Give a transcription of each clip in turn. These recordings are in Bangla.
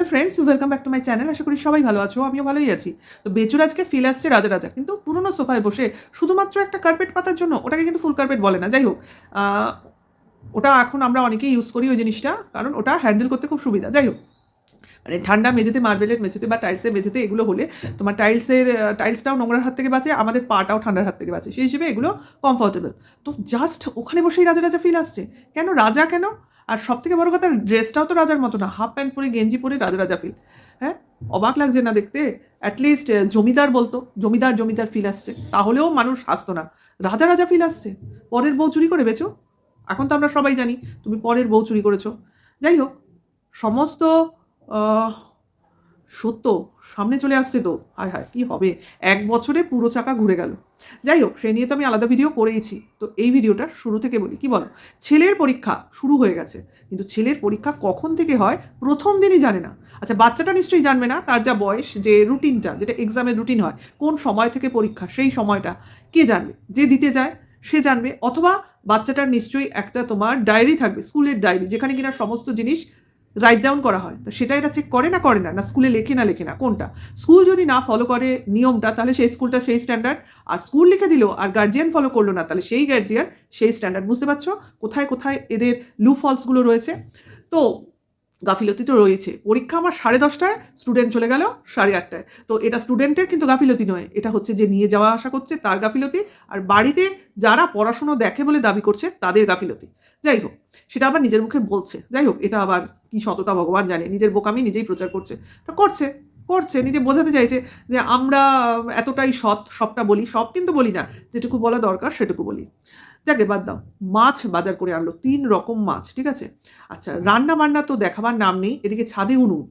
Friends, welcome back to my channel. আশা করি সবাই ভালো আছো, আমিও ভালোই আছি। তো বেচুর আজকে ফিল আসছে রাজা রাজা, কিন্তু পুরনো সোফায় বসে শুধুমাত্র একটা কার্পেট পাতার জন্য। ওটাকে কিন্তু ফুল কার্পেট বলে না, যাই হোক। ওটা এখন আমরা অনেকেই ইউজ করি ওই জিনিসটা, কারণ ওটা হ্যান্ডেল করতে খুব সুবিধা। যাই হোক, মানে ঠান্ডা মেঝেতে, মার্বেলের মেঝেতে বা টাইলসের মেঝেতে এগুলো হলে তোমার টাইলসটাও নোংরার হাত থেকে বাঁচে, আমাদের পাটাও ঠান্ডার হাত থেকে বাঁচে, সেই হিসেবে এগুলো কমফোর্টেবল। তো জাস্ট ওখানে বসেই রাজা রাজা ফিল আসছে। কেন রাজা কেন? আর সব থেকে বড় কথা, ড্রেসটাও তো রাজার মতো না, হাফ প্যান্ট পরে গেঞ্জি পরে রাজা রাজা ফিল। হ্যাঁ, অবাক লাগছে না দেখতে? অ্যাটলিস্ট জমিদার বলতো, জমিদার জমিদার ফিল আসছে, তাহলেও মানুষ হাসতো না। রাজা রাজা ফিল আসছে। পরের বউ চুরি করে বেচো, এখন তো আমরা সবাই জানি তুমি পরের বউ চুরি করেছো। যাই হোক, সমস্ত আহ, সত্য সামনে চলে আসছে। তো হায় হায়, কী হবে? 1 বছরে পুরো চাকা ঘুরে গেল। যাই হোক, সে নিয়ে তো আমি আলাদা ভিডিও করেইছি। তো এই ভিডিওটা শুরু থেকে বলি, কি বলো? ছেলের পরীক্ষা শুরু হয়ে গেছে, কিন্তু ছেলের পরীক্ষা কখন থেকে হয় প্রথম দিনই জানে না। আচ্ছা, বাচ্চাটা নিশ্চয়ই জানবে না, তার যা বয়স, যে রুটিনটা, যেটা এক্সামের রুটিন হয়, কোন সময় থেকে পরীক্ষা, সেই সময়টা কে জানবে? যে দিতে যায় সে জানবে। অথবা বাচ্চাটার নিশ্চয়ই একটা তোমার ডায়েরি থাকবে, স্কুলের ডায়েরি, যেখানে কিনা সমস্ত জিনিস রাইট ডাউন করা হয়। তো সেটা এটা চেক করে না, করে না, না স্কুলে লেখে না লেখে না, কোনটা? স্কুল যদি না ফলো করে নিয়মটা, তাহলে সেই স্কুলটা সেই স্ট্যান্ডার্ড। আর স্কুল লিখে দিল আর গার্জিয়ান ফলো করলো না, তাহলে সেই গার্জিয়ান সেই স্ট্যান্ডার্ড। বুঝতে পারছো কোথায় কোথায় এদের লু ফলসগুলো রয়েছে? তো গাফিলতি তো রয়েছে। পরীক্ষা আমার 10:30টায়, স্টুডেন্ট চলে গেল 8:30টায়। তো এটা স্টুডেন্টের কিন্তু গাফিলতি নয়, এটা হচ্ছে যে নিয়ে যাওয়া আসা করছে তার গাফিলতি, আর বাড়িতে যারা পড়াশুনো দেখে বলে দাবি করছে তাদের গাফিলতি। যাই হোক, সেটা আবার নিজের মুখে বলছে। যাই হোক, এটা আবার কি সততা ভগবান জানে, নিজের বোকামি নিজেই প্রচার করছে। তো করছে করছে নিজে বোঝাতে চাইছে যে আমরা এতটাই সৎ, সবটা বলি, সব কিন্তু বলি না, যেটুকু বলা দরকার সেটুকু বলি। যাকে বাদ দাও, মাছ বাজার করে আনলো, 3 রকম মাছ, ঠিক আছে। আচ্ছা, রান্না বান্না তো দেখাবার নাম নেই, এদিকে ছাদে উনুন।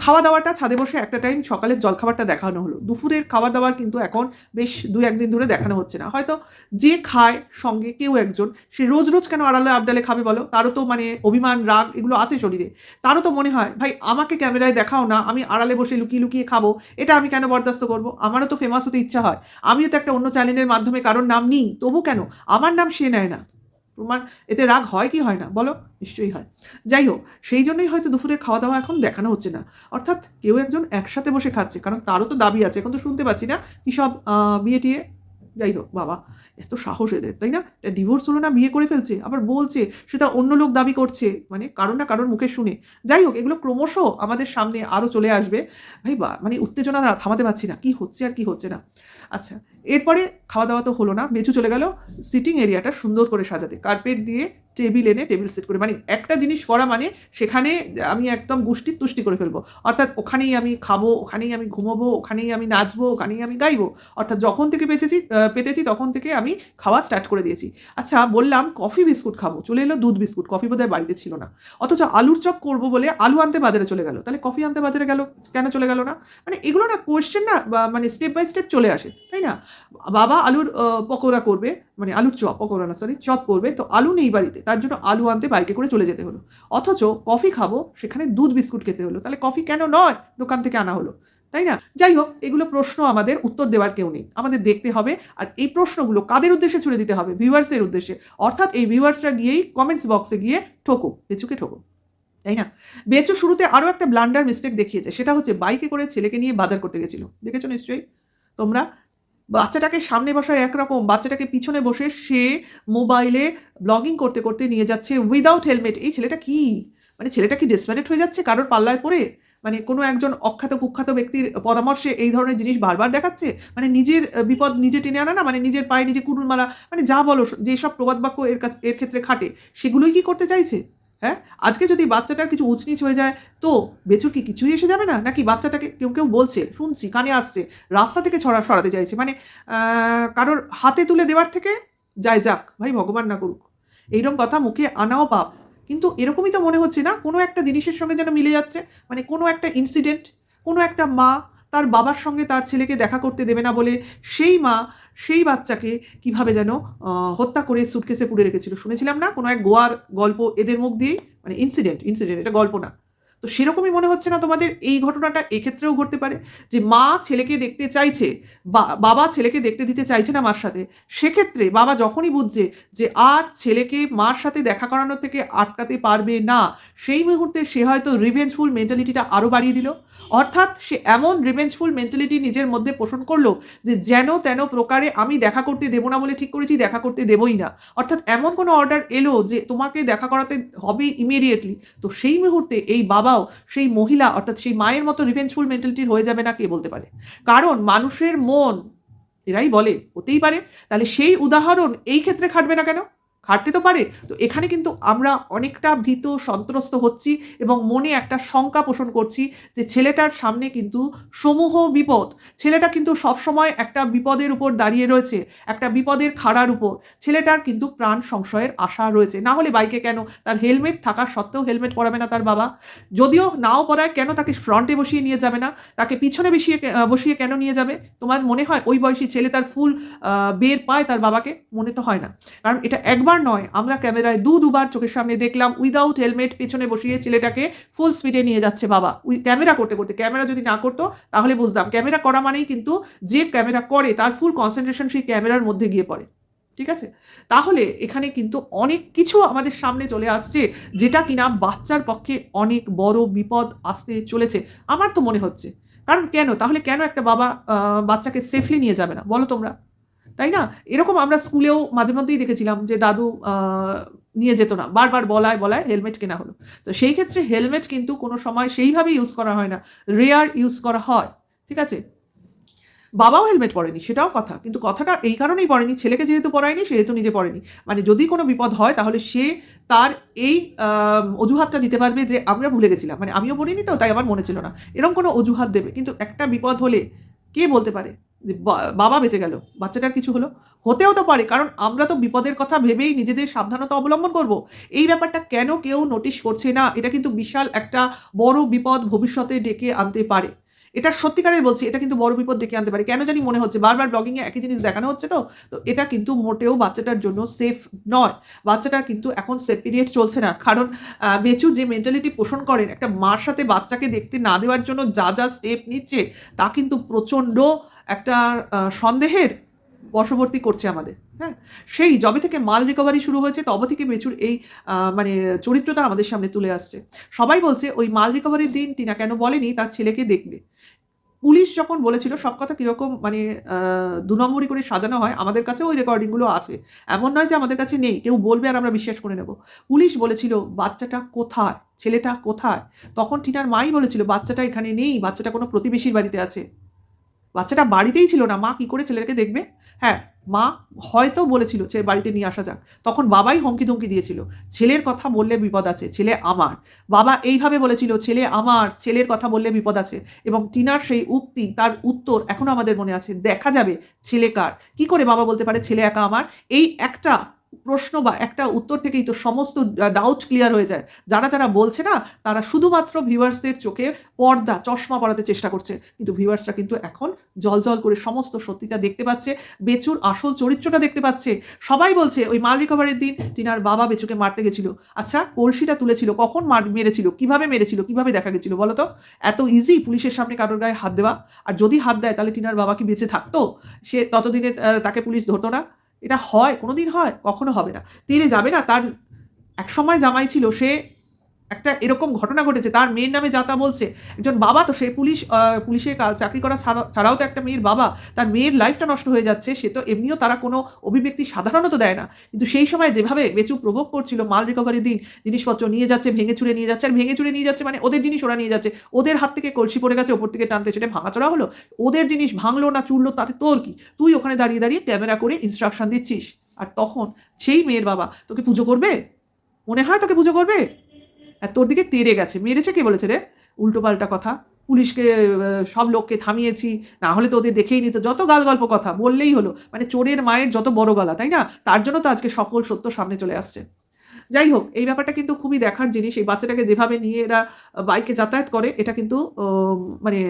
খাওয়া দাওয়াটা ছাদে বসে একটা টাইম সকালের জলখাবারটা দেখানো হলো, দুপুরের খাবার দাবার কিন্তু এখন বেশ 2-1 দিন ধরে দেখানো হচ্ছে না। হয়তো যে খায় সঙ্গে কেউ একজন, সে রোজ রোজ কেন আড়ালে আবডালে খাবে বলো? তারও তো মানে অভিমান, রাগ এগুলো আছে শরীরে। তারও তো মনে হয়, ভাই আমাকে ক্যামেরায় দেখাও না, আমি আড়ালে বসে লুকিয়ে লুকিয়ে খাবো, এটা আমি কেন বরদাস্ত করবো? আমারও তো ফেমাস হতে ইচ্ছা হয়। আমিও তো একটা অন্য চ্যানেলের মাধ্যমে কারোর নাম নিই, তবু কেন আমার নাম সে নেয় না? প্রমাণ, এতে রাগ হয় কি হয় না বলো? নিশ্চয়ই হয়। যাই হোক, সেই জন্যই হয়তো দুপুরে খাওয়া দাওয়া এখন দেখানো হচ্ছে না। অর্থাৎ কেউ একজন একসাথে বসে খাচ্ছে, কারণ তারও তো দাবি আছে। এখন তো শুনতে পাচ্ছি না কি সব বিয়ে টিয়ে। যাই হোক বাবা, এত সাহস এদের, তাই না? ডিভোর্স হলো না, বিয়ে করে ফেলছে, আবার বলছে সেটা অন্য লোক দাবি করছে, মানে কারোর না কারোর মুখে শুনে। যাই হোক, এগুলো ক্রমশ আমাদের সামনে আরও চলে আসবে। ভাই মানে উত্তেজনা থামাতে পারছি না, কি হচ্ছে আর কি হচ্ছে না। আচ্ছা, এরপরে খাওয়া দাওয়া তো হলো না, বেচু চলে গেল সিটিং এরিয়াটা সুন্দর করে সাজাতে, কার্পেট দিয়ে টেবিল এনে টেবিল সেট করে। মানে একটা জিনিস করা মানে সেখানে আমি একদম গুষ্টির তুষ্টি করে ফেলবো। অর্থাৎ ওখানেই আমি খাবো, ওখানেই আমি ঘুমোবো, ওখানেই আমি নাচবো, ওখানেই আমি গাইবো। অর্থাৎ যখন থেকে পেতেছি তখন থেকে আমি খাওয়া স্টার্ট করে দিয়েছি। আচ্ছা, বললাম কফি বিস্কুট খাবো, চলে এলো দুধ বিস্কুট। কফি বোধহয় বাড়িতে ছিল না। অথচ আলুর চপ করবো বলে আলু আনতে বাজারে চলে গেল, তাহলে কফি আনতে বাজারে গেল কেন, চলে গেল না? মানে এগুলো না কোয়েশ্চেন না, মানে স্টেপ বাই স্টেপ চলে আসে, তাই না? বাবা আলুর পকোড়া করবে, মানে আলুর চপ, পকোড়া না সরি, চপ করবে, তো আলু নেই বাড়িতে, তার জন্য আলু আনতে বাইকে করে চলে যেতে হলো। অথচ কফি খাবো, সেখানে দুধ বিস্কুট খেতে হলো, তাহলে কফি কেন নয়, দোকান থেকে আনা হলো, তাই না? যাই হোক, এগুলো প্রশ্ন, আমাদের উত্তর দেওয়ার কেউ নেই, আমাদের দেখতে হবে। আর এই প্রশ্নগুলো কাদের উদ্দেশ্যে ছুড়ে দিতে হবে? ভিউয়ার্সের উদ্দেশ্যে। অর্থাৎ এই ভিউয়ার্সরা গিয়েই কমেন্টস বক্সে গিয়ে ঠোকো, বেচুকে ঠোকো, তাই না? বেচু শুরুতে আরও একটা ব্লান্ডার মিস্টেক দেখিয়েছে, সেটা হচ্ছে বাইকে করে ছেলেকে নিয়ে বাজার করতে গেছিল, দেখেছো নিশ্চয়ই তোমরা। বাচ্চাটাকে সামনে বসায় একরকম, বাচ্চাটাকে পিছনে বসে সে মোবাইলে ব্লগিং করতে করতে নিয়ে যাচ্ছে উইদাউট হেলমেট। এই ছেলেটা কি, মানে ছেলেটা কি ডেসপারেট হয়ে যাচ্ছে কারোর পাল্লায় পড়ে? মানে কোনো একজন অখ্যাত কুখ্যাত ব্যক্তির পরামর্শে এই ধরনের জিনিস বারবার দেখাচ্ছে? মানে নিজের বিপদ নিজে টেনে আনা না, মানে নিজের পায়ে নিজে কুড়ুল মারা, মানে যা বলো, যেসব প্রবাদ বাক্য এর ক্ষেত্রে খাটে, সেগুলোই কি করতে চাইছে? হ্যাঁ, আজকে যদি বাচ্চাটার কিছু উচনিচ হয়ে যায়, তো বেচুর কি কিছুই এসে যাবে না? নাকি বাচ্চাটাকে কেউ কেউ বলছে, শুনছি কানে আসছে, রাস্তা থেকে সরাতে চাইছে, মানে কারোর হাতে তুলে দেওয়ার থেকে যায় যাক, ভাই ভগবান না করুক, এইরকম কথা মুখে আনাও পাপ। কিন্তু এরকমই তো মনে হচ্ছে না, কোনো একটা জিনিসের সঙ্গে যেন মিলে যাচ্ছে। মানে কোনো একটা ইনসিডেন্ট, কোনো একটা মা তার বাবার সঙ্গে তার ছেলেকে দেখা করতে দেবে না বলে সেই মা সেই বাচ্চাকে কিভাবে যেন হত্যা করে সুটকেসে পুড়ে রেখেছিল, শুনেছিলাম না কোনো এক গোয়ার গল্প এদের মুখ দিয়েই? মানে ইনসিডেন্ট, এটা গল্প না। তো তো সেরকমই মনে হচ্ছে না তোমাদের এই ঘটনাটা এক্ষেত্রেও ঘটতে পারে, যে মা ছেলেকে দেখতে চাইছে, বাবা ছেলেকে দেখতে দিতে চাইছে না মার সাথে, সেক্ষেত্রে বাবা যখনই বুঝছে যে আর ছেলেকে মার সাথে দেখা করানোর থেকে আটকাতে পারবে না, সেই মুহূর্তে সে হয়তো রিভেঞ্জফুল মেন্টালিটিটা আরও বাড়িয়ে দিল। অর্থাৎ সে এমন রিভেঞ্জফুল মেন্টালিটি নিজের মধ্যে পোষণ করলো যে যেন তেন প্রকারে আমি দেখা করতে দেবো না বলে ঠিক করেছি, দেখা করতে দেবই না। অর্থাৎ এমন কোনো অর্ডার এলো যে তোমাকে দেখা করাতে হবে ইমিডিয়েটলি, তো সেই মুহূর্তে এই বাবাও সেই মহিলা অর্থাৎ সেই মায়ের মতো রিভেঞ্জফুল মেন্টালিটির হয়ে যাবে না, কে বলতে পারে? কারণ মানুষের মন, এরাই বলে, হতেই পারে। তাহলে সেই উদাহরণ এই ক্ষেত্রে খাটবে না কেন? খাটতে তো পারে। তো এখানে কিন্তু আমরা অনেকটা ভীত সন্ত্রস্ত হচ্ছি এবং মনে একটা শঙ্কা পোষণ করছি যে ছেলেটার সামনে কিন্তু সমূহ বিপদ। ছেলেটা কিন্তু সবসময় একটা বিপদের উপর দাঁড়িয়ে রয়েছে, একটা বিপদের খাড়ার উপর। ছেলেটার কিন্তু প্রাণ সংশয়ের আশা রয়েছে। না হলে বাইকে কেন, তার হেলমেট থাকা সত্ত্বেও হেলমেট পরাবে না তার বাবা? যদিও নাও পরায়, কেন তাকে ফ্রন্টে বসিয়ে নিয়ে যাবে না? তাকে পিছনে বসিয়ে কেন নিয়ে যাবে? তোমার মনে হয় ওই বয়সী ছেলে তার ফুল বের পায় তার বাবাকে? মনে তো হয় না। কারণ এটা একবার নয়, আমরা ক্যামেরায় দুবার চোখের সামনে দেখলাম উইদাউট হেলমেট পেছনে বসিয়ে ছেলেটাকে ফুল স্পিডে নিয়ে যাচ্ছে বাবা। ক্যামেরা করতে করতে, ক্যামেরা যদি না করতো তাহলে বুঝতাম। ক্যামেরা করা মানেই কিন্তু যে ক্যামেরা করে তার ফুল কনসেন্ট্রেশন সেই ক্যামেরার মধ্যে গিয়ে পড়ে। ঠিক আছে? তাহলে এখানে কিন্তু অনেক কিছু আমাদের সামনে চলে আসছে যেটা কিনা বাচ্চার পক্ষে অনেক বড় বিপদ আসতে চলেছে আমার তো মনে হচ্ছে। কারণ কেন, তাহলে কেন একটা বাবা বাচ্চাকে সেফলি নিয়ে যাবে না বলো তোমরা? তাই না? এরকম আমরা স্কুলেও মাঝে মধ্যেই দেখেছিলাম যে দাদু নিয়ে যেত না। বারবার বলায় হেলমেট কেনা হলো। তো সেই ক্ষেত্রে হেলমেট কিন্তু কোনো সময় সেইভাবে ইউজ করা হয় না। রেয়ার ইউজ করা হয়। ঠিক আছে? বাবাও হেলমেট পরেনি, সেটাও কথা। কিন্তু কথাটা এই কারণেই পরেনি, ছেলেকে যেহেতু পরায়নি সেহেতু নিজে পরেনি। মানে যদি কোনো বিপদ হয় তাহলে সে তার এই অজুহাতটা দিতে পারবে যে আমরা ভুলে গেছিলাম। মানে আমিও পড়িনি তো তাই আমার মনে ছিল না। এরকম কোনো অজুহাত দেবে। কিন্তু একটা বিপদ হলে কে বলতে পারে যে বাবা বেঁচে গেল, বাচ্চাটার কিছু হলো? হতেও তো পারে, কারণ আমরা তো বিপদের কথা ভেবেই নিজেদের সাবধানতা অবলম্বন করব। এই ব্যাপারটা কেন কেউ নোটিশ করছে না? এটা কিন্তু বিশাল একটা বড় বিপদ ভবিষ্যতে ডেকে আনতে পারে। এটা সত্যিকারের বলছি, এটা কিন্তু বড় বিপদ ডেকে আনতে পারে। কেন জানি মনে হচ্ছে, বারবার ব্লগিংয়ে একই জিনিস দেখানো হচ্ছে তো। তো এটা কিন্তু মোটেও বাচ্চাটার জন্য সেফ নয়। বাচ্চাটার কিন্তু এখন সেফ পিরিয়ড চলছে না। কারণ বেচু যে মেন্টালিটি পোষণ করেন, একটা মার সাথে বাচ্চাকে দেখতে না দেওয়ার জন্য যা স্টেপ নিচ্ছে তা কিন্তু প্রচণ্ড একটা সন্দেহের বশবর্তী করছে আমাদের। হ্যাঁ? সেই যবে থেকে মাল রিকভারি শুরু হয়েছে তবে থেকে বেচুর এই মানে চরিত্রটা আমাদের সামনে তুলে আসছে। সবাই বলছে ওই মাল রিকভারির দিন টিনা কেন বলেনি তার ছেলেকে দেখবে। পুলিশ যখন বলেছিল সব কথা কিরকম মানে ২ নম্বরি করে সাজানো হয়, আমাদের কাছেও ওই রেকর্ডিংগুলো আছে। এমন নয় যে আমাদের কাছে নেই, কেউ বলবে আর আমরা বিশ্বাস করে নেব। পুলিশ বলেছিল বাচ্চাটা কোথায়? ছেলেটা কোথায়? তখন টিনার মাই বলেছিল বাচ্চাটা এখানে নেই, বাচ্চাটা কোনো প্রতিবেশীর বাড়িতে আছে। বাচ্চাটা বাড়িতেই ছিল না, মা কি করে ছেলেকে দেখবে? হ্যাঁ, মা হয়তো বলেছিল বাড়িতে নিয়ে আসা যাক। তখন বাবাই হুমকি-ধমকি দিয়েছিল। ছেলের কথা বললে বিপদ আছে, ছেলে আমার। বাবা এইভাবে বলেছিল, ছেলে আমার, ছেলের কথা বললে বিপদ আছে। এবং টিনার সেই উক্তি, তার উত্তর এখনো আমাদের মনে আছে। দেখা যাবে ছেলে কার। কি করে বাবা বলতে পারে ছেলে একা আমার? এই একটা প্রশ্ন বা একটা উত্তর থেকেই তো সমস্ত ডাউট ক্লিয়ার হয়ে যায়। যারা বলছে না, তারা শুধুমাত্র ভিউয়ার্সদের চোখে পর্দা, চশমা পরাতে চেষ্টা করছে। কিন্তু ভিউয়ার্সরা কিন্তু এখন জ্বলজ্বল করে সমস্ত সত্যিটা দেখতে পাচ্ছে, বেচুর আসল চরিত্রটা দেখতে পাচ্ছে। সবাই বলছে ওই মাল রিকভারির দিন টিনার বাবা বেচুকে মারতে গেছিল। আচ্ছা, কলসিটা তুলেছিল, কখন মেরেছিল, কিভাবে মেরেছিল, কিভাবে দেখা গেছিল বলো তো? এত ইজি পুলিশের সামনে কারোর গায়ে হাত দেওয়া? আর যদি হাত দেয় তাহলে টিনার বাবা কি বেঁচে থাকতো? সে ততদিনে তাকে পুলিশ ধরতো না? এটা হয়? কোনোদিন হয়? কখনো হবে না। তেড়ে যাবে না? তার একসময় জামাই ছিল, সে একটা এরকম ঘটনা ঘটেছে, তার মেয়ের নামে যা তা বলছে। একজন বাবা তো সে পুলিশে চাকরি করা ছাড়াও তো একটা মেয়ের বাবা। তার মেয়ের লাইফটা নষ্ট হয়ে যাচ্ছে, সে তো এমনিও তারা কোনো অভিব্যক্তি সাধারণত দেয় না। কিন্তু সেই সময় যেভাবে বেচু প্রভোগ করছিল মাল রিকভারির দিন, জিনিসপত্র নিয়ে যাচ্ছে, ভেঙে চুরে নিয়ে যাচ্ছে। আর ভেঙে চুরে নিয়ে যাচ্ছে মানে ওদের জিনিস ওরা নিয়ে যাচ্ছে। ওদের হাত থেকে কলসি পড়ে গেছে, ওপর থেকে টানতে সেটা ভাঙাচোরা হলো। ওদের জিনিস ভাঙলো না চুরলো তাতে তোর কি? তুই ওখানে দাঁড়িয়ে ক্যামেরা করে ইনস্ট্রাকশন দিচ্ছিস। আর তখন সেই মেয়ের বাবা তোকে পুজো করবে? মনে হয় তোকে পুজো করবে? আর তোর দিকে তেড়ে গেছে। মেরেছে কে বলেছে রে? উল্টোপাল্টা কথা। পুলিশকে সব লোককে থামিয়েছি, না হলে তো ওদের দেখেই নিত। যত গালগল্প কথা বললেই হলো। মানে চোরের মায়ের যত বড় গলা, তাই না? তার জন্য তো আজকে সকল সত্য সামনে চলে আসছে। যাই হোক, এই ব্যাপারটা কিন্তু খুবই দেখার জিনিস। এই বাচ্চাটাকে যেভাবে নিয়ে এরা বাইকে যাতায়াত করে, এটা কিন্তু মানে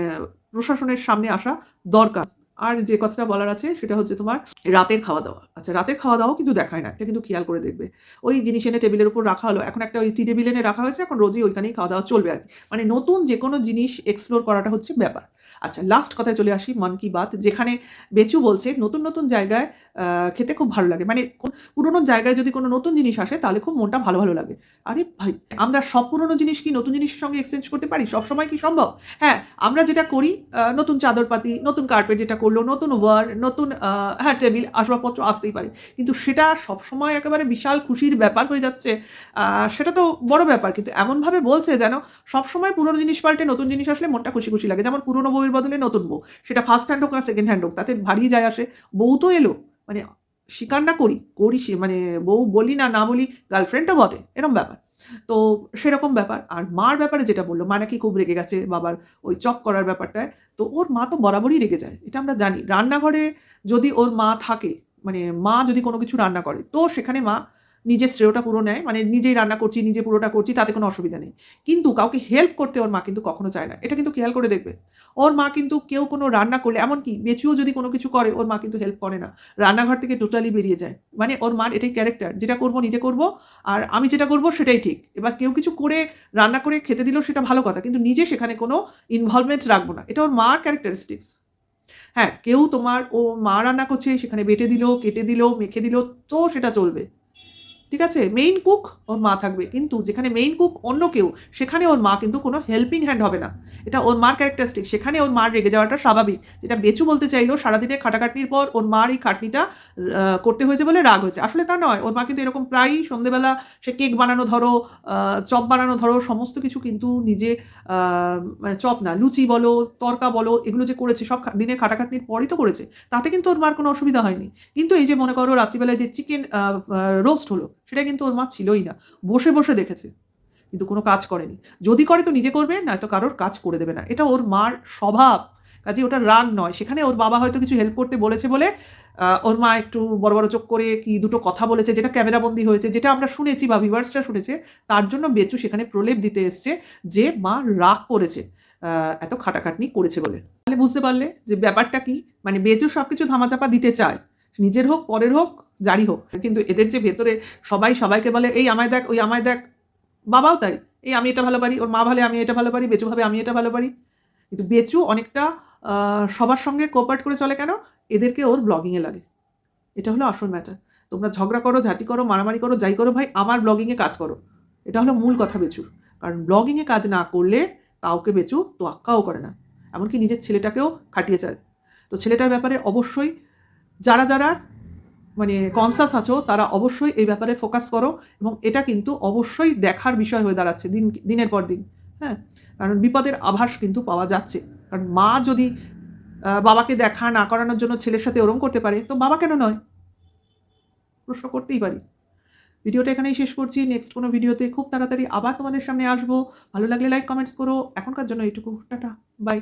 প্রশাসনের সামনে আসা দরকার। আর যে কথাটা বলার আছে সেটা হচ্ছে তোমার রাতের খাওয়া দাওয়া। আচ্ছা, রাতের খাওয়া দাওয়াও কিন্তু দেখায় না, এটা কিন্তু খেয়াল করে দেখবে। ওই জিনিস এনে টেবিলের উপর রাখা হলো, এখন একটা ওই টি টেবিল এনে রাখা হয়েছে, এখন রোজই ওইখানেই খাওয়া দাওয়া চলবে আর কি। মানে নতুন যে কোনো জিনিস এক্সপ্লোর করাটা হচ্ছে ব্যাপার। আচ্ছা, লাস্ট কথায় চলে আসি, মন কি বাত, যেখানে বেচু বলছে নতুন নতুন জায়গায় খেতে খুব ভালো লাগে। মানে পুরোনো জায়গায় যদি কোনো নতুন জিনিস আসে তাহলে খুব মনটা ভালো ভালো লাগে। আরে ভাই, আমরা সব পুরোনো জিনিস কি নতুন জিনিসের সঙ্গে এক্সচেঞ্জ করতে পারি? সবসময় কি সম্ভব? হ্যাঁ, আমরা যেটা করি, নতুন চাদরপাতি, নতুন কার্পেট যেটা করলো, নতুন ওয়ার, নতুন হ্যাঁ টেবিল, আসবাবপত্র আসতেই পারে। কিন্তু সেটা সবসময় একেবারে বিশাল খুশির ব্যাপার হয়ে যাচ্ছে, সেটা তো বড় ব্যাপার। কিন্তু এমনভাবে বলছে যেন সবসময় পুরোনো জিনিস পাল্টে নতুন জিনিস আসলে মনটা খুশি খুশি লাগে। যেমন পুরোনো বউয়ের বদলে নতুন বউ, সেটা ফার্স্ট হ্যান্ড হোক আর সেকেন্ড হ্যান্ড হোক, তাতে ভারী যায় আসে। বউ তো এলো, মানে স্বীকার না করি, করি সে মানে বউ বলি না না বলি, গার্লফ্রেন্ডও বটে, এরকম ব্যাপার। তো সেরকম ব্যাপার। আর মার ব্যাপারে যেটা বললো, মা নাকি খুব রেগে গেছে বাবার ওই চপ করার ব্যাপারটায়। তো ওর মা তো বরাবরই রেগে যায়, এটা আমরা জানি। রান্নাঘরে যদি ওর মা থাকে, মানে মা যদি কোনো কিছু রান্না করে, তো সেখানে মা নিজের শ্রেয়টা পুরো নেয়, মানে নিজেই রান্না করছি, নিজে পুরোটা করছি, তাতে কোনো অসুবিধা নেই। কিন্তু কাউকে হেল্প করতে ওর মা কিন্তু কখনো চায় না, এটা কিন্তু খেয়াল করে দেখবে। ওর মা কিন্তু কেউ কোনো রান্না করলে, এমনকি বেচুও যদি কোনো কিছু করে, ওর মা কিন্তু হেল্প করে না, রান্নাঘর থেকে টোটালি বেরিয়ে যায়। মানে ওর মার এটাই ক্যারেক্টার, যেটা করবো নিজে করব, আর আমি যেটা করব সেটাই ঠিক। এবার কেউ কিছু করে রান্না করে খেতে দিল সেটা ভালো কথা, কিন্তু নিজে সেখানে কোনো ইনভলভমেন্ট রাখবো না, এটা ওর মার ক্যারেক্টারিস্টিক্স। হ্যাঁ, কেউ তোমার ও মা রান্না করছে, সেখানে বেটে দিল, কেটে দিল, মেখে দিল, তো সেটা চলবে, ঠিক আছে? মেইন কুক ওর মা থাকবে, কিন্তু যেখানে মেইন কুক অন্য কেউ, সেখানে ওর মা কিন্তু কোনো হেল্পিং হ্যান্ড হবে না। এটা ওর মার ক্যারেক্টারিস্টিক, সেখানে ওর মার রেগে যাওয়াটা স্বাভাবিক। যেটা বেচু বলতে চাইলো, সারাদিনের খাটাখাটনির পর ওর মার এই খাটনিটা করতে হয়েছে বলে রাগ হয়েছে। আসলে তা নয়, ওর মা কিন্তু এরকম প্রায়ই সন্ধ্যেবেলা সে কেক বানানো ধরো, চপ বানানো ধরো, সমস্ত কিছু কিন্তু নিজে, মানে চপ না, লুচি বলো, তড়কা বলো, এগুলো যে করেছে সব দিনের খাটাখাটনির পরই তো করেছে। তাতে কিন্তু ওর মার কোনো অসুবিধা হয়নি। কিন্তু এই যে মনে করো রাত্রিবেলায় যে চিকেন রোস্ট হলো, সেটা কিন্তু ওর মা ছিলই না, বসে বসে দেখেছে, কিন্তু কোনো কাজ করেনি। যদি করে তো নিজে করবে, নয়তো কারোর কাজ করে দেবে না, এটা ওর মার স্বভাব। কাজে ওটা রাগ নয়, সেখানে ওর বাবা হয়তো কিছু হেল্প করতে বলেছে বলে ওর মা একটু বড় বড় চোখ করে কি দুটো কথা বলেছে, যেটা ক্যামেরাবন্দি হয়েছে, যেটা আমরা শুনেছি বা ভিউয়ার্সরা শুনেছে। তার জন্য বেচু সেখানে প্রলেপ দিতে এসছে যে মা রাগ করেছে এত খাটাখাটনি করেছে বলে। তাহলে বুঝতে পারলে যে ব্যাপারটা কি, মানে বেচু সবকিছু ধামাচাপা দিতে চায়, নিজের হোক পরের হোক যারই হোক। কিন্তু এদের যে ভেতরে সবাই সবাইকে বলে এই আমায় দেখ, ওই আমায় দেখ, বাবাও তাই, এই আমি এটা ভালো পারি, ওর মা ভাবে আমি এটা ভালো পারি, বেচু ভাবে আমি এটা ভালো পারি। কিন্তু বেচু অনেকটা সবার সঙ্গে কোঅপারেট করে চলে, কেন? এদেরকে ওর ব্লগিংয়ে লাগে, এটা হলো আসল ম্যাটার। তোমরা ঝগড়া করো, ঝাঁটি করো, মারামারি করো, যাই করো ভাই, আমার ব্লগিংয়ে কাজ করো, এটা হলো মূল কথা বেচুর। কারণ ব্লগিংয়ে কাজ না করলে কাউকে বেচু তোয়াক্কাও করে না, এমনকি নিজের ছেলেটাকেও খাটিয়ে চায়। তো ছেলেটার ব্যাপারে অবশ্যই যারা যারা মানে কনসাস আছো, তারা অবশ্যই এই ব্যাপারে ফোকাস করো, এবং এটা কিন্তু অবশ্যই দেখার বিষয় হয়ে দাঁড়াচ্ছে দিনের পর দিন। হ্যাঁ, কারণ বিপদের আভাস কিন্তু পাওয়া যাচ্ছে। কারণ মা যদি বাবাকে দেখা না করানোর জন্য ছেলের সাথে ওরম করতে পারে, তো বাবা কেন নয়? প্রশ্ন করতেই পারি। ভিডিওটা এখানেই শেষ করছি। নেক্সট কোনো ভিডিওতে খুব তাড়াতাড়ি আবার তোমাদের সামনে আসবো। ভালো লাগলে লাইক কমেন্টস করো। এখনকার জন্য এইটুকু। Tata, by.